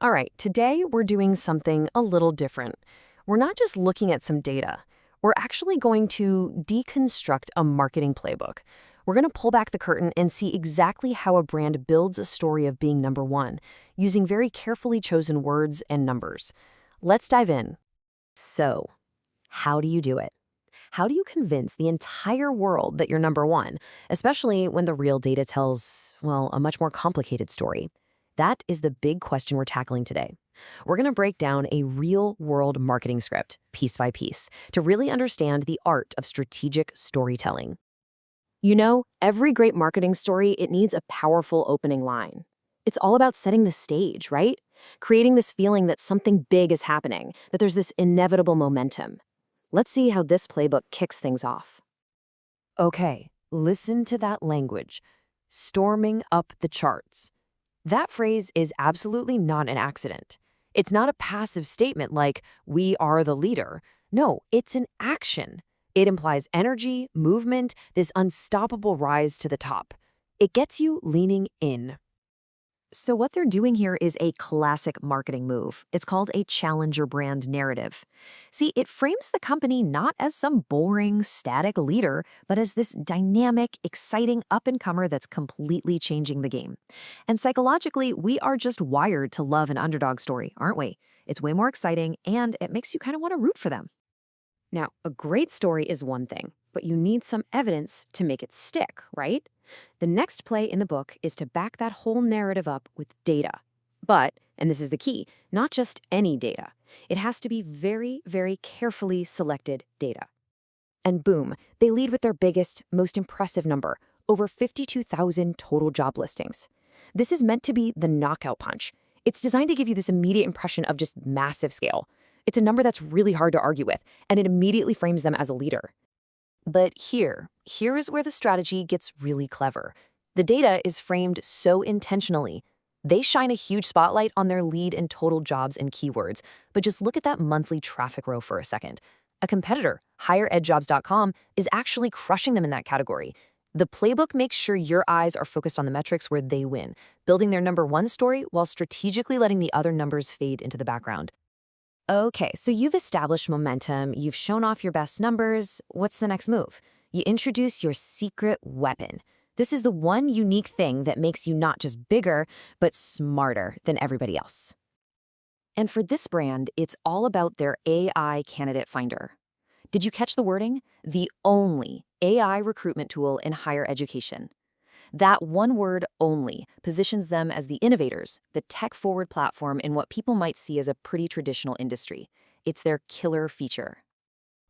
All right, today we're doing something a little different. We're not just looking at some data. We're actually going to deconstruct a marketing playbook. We're going to pull back the curtain and see exactly how a brand builds a story of being number one, using very carefully chosen words and numbers. Let's dive in. So, how do you do it? How do you convince the entire world that you're number one, especially when the real data tells, well, a much more complicated story? That is the big question we're tackling today. We're going to break down a real-world marketing script, piece by piece, to really understand the art of strategic storytelling. You know, every great marketing story, it needs a powerful opening line. It's all about setting the stage, right? Creating this feeling that something big is happening, that there's this inevitable momentum. Let's see how this playbook kicks things off. Okay, listen to that language. Storming up the charts. That phrase is absolutely not an accident. It's not a passive statement like, we are the leader. No, it's an action. It implies energy, movement, this unstoppable rise to the top. It gets you leaning in. So what they're doing here is a classic marketing move. It's called a challenger brand narrative. See, it frames the company not as some boring, static leader, but as this dynamic, exciting up-and-comer that's completely changing the game. And psychologically, we are just wired to love an underdog story, aren't we? It's way more exciting, and it makes you kind of want to root for them. Now, a great story is one thing, but you need some evidence to make it stick, right? The next play in the book is to back that whole narrative up with data. But, and this is the key, not just any data. It has to be very, very carefully selected data. And boom, they lead with their biggest, most impressive number, over 52,000 total job listings. This is meant to be the knockout punch. It's designed to give you this immediate impression of just massive scale. It's a number that's really hard to argue with, and it immediately frames them as a leader. But here is where the strategy gets really clever. The data is framed so intentionally. They shine a huge spotlight on their lead in total jobs and keywords, but just look at that monthly traffic row for a second. A competitor, higheredjobs.com, is actually crushing them in that category. The playbook makes sure your eyes are focused on the metrics where they win, building their number one story while strategically letting the other numbers fade into the background. Okay, so you've established momentum, you've shown off your best numbers. What's the next move? You introduce your secret weapon. This is the one unique thing that makes you not just bigger, but smarter than everybody else. And for this brand, it's all about their AI candidate finder. Did you catch the wording? The only AI recruitment tool in higher education. That one word only positions them as the innovators, the tech-forward platform in what people might see as a pretty traditional industry. It's their killer feature.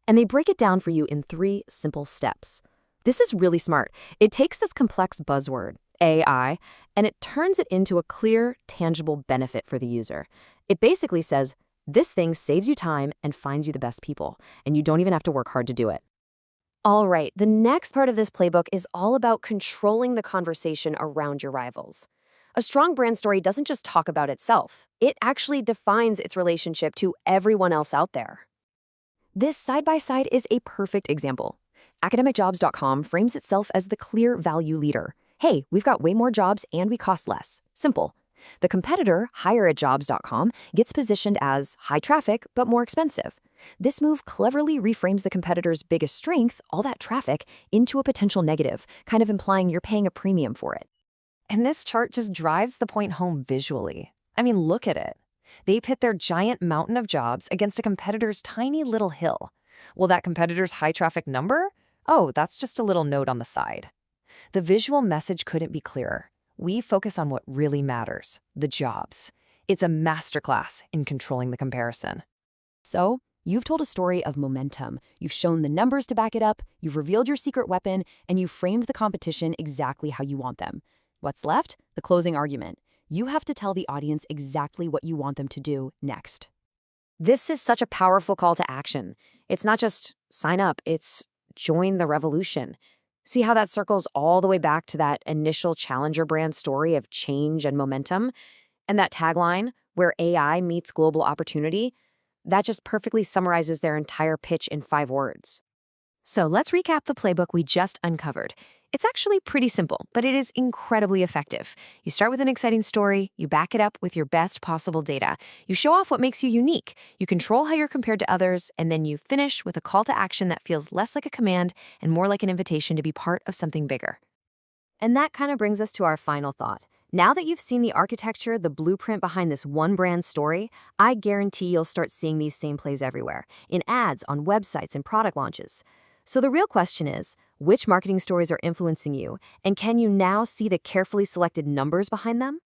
And they break it down for you in 3 simple steps. This is really smart. It takes this complex buzzword, AI, and it turns it into a clear, tangible benefit for the user. It basically says, this thing saves you time and finds you the best people, and you don't even have to work hard to do it. All right, the next part of this playbook is all about controlling the conversation around your rivals. A strong brand story doesn't just talk about itself. It actually defines its relationship to everyone else out there. This side-by-side is a perfect example. Academicjobs.com frames itself as the clear value leader. Hey, we've got way more jobs and we cost less. Simple. The competitor, higheredjobs.com, gets positioned as high traffic but more expensive. This move cleverly reframes the competitor's biggest strength, all that traffic, into a potential negative, kind of implying you're paying a premium for it. And this chart just drives the point home visually. I mean, look at it. They pit their giant mountain of jobs against a competitor's tiny little hill. Well, that competitor's high traffic number? Oh, that's just a little note on the side. The visual message couldn't be clearer. We focus on what really matters, the jobs. It's a masterclass in controlling the comparison. So, you've told a story of momentum, you've shown the numbers to back it up, you've revealed your secret weapon, and you've framed the competition exactly how you want them. What's left? The closing argument. You have to tell the audience exactly what you want them to do next. This is such a powerful call to action. It's not just sign up, it's join the revolution. See how that circles all the way back to that initial challenger brand story of change and momentum? And that tagline, where AI meets global opportunity? That just perfectly summarizes their entire pitch in 5 words. So let's recap the playbook we just uncovered. It's actually pretty simple, but it is incredibly effective. You start with an exciting story, you back it up with your best possible data, you show off what makes you unique, you control how you're compared to others, and then you finish with a call to action that feels less like a command and more like an invitation to be part of something bigger. And that kind of brings us to our final thought. Now that you've seen the architecture, the blueprint behind this one brand story, I guarantee you'll start seeing these same plays everywhere, in ads, on websites, and product launches. So the real question is, which marketing stories are influencing you, and can you now see the carefully selected numbers behind them?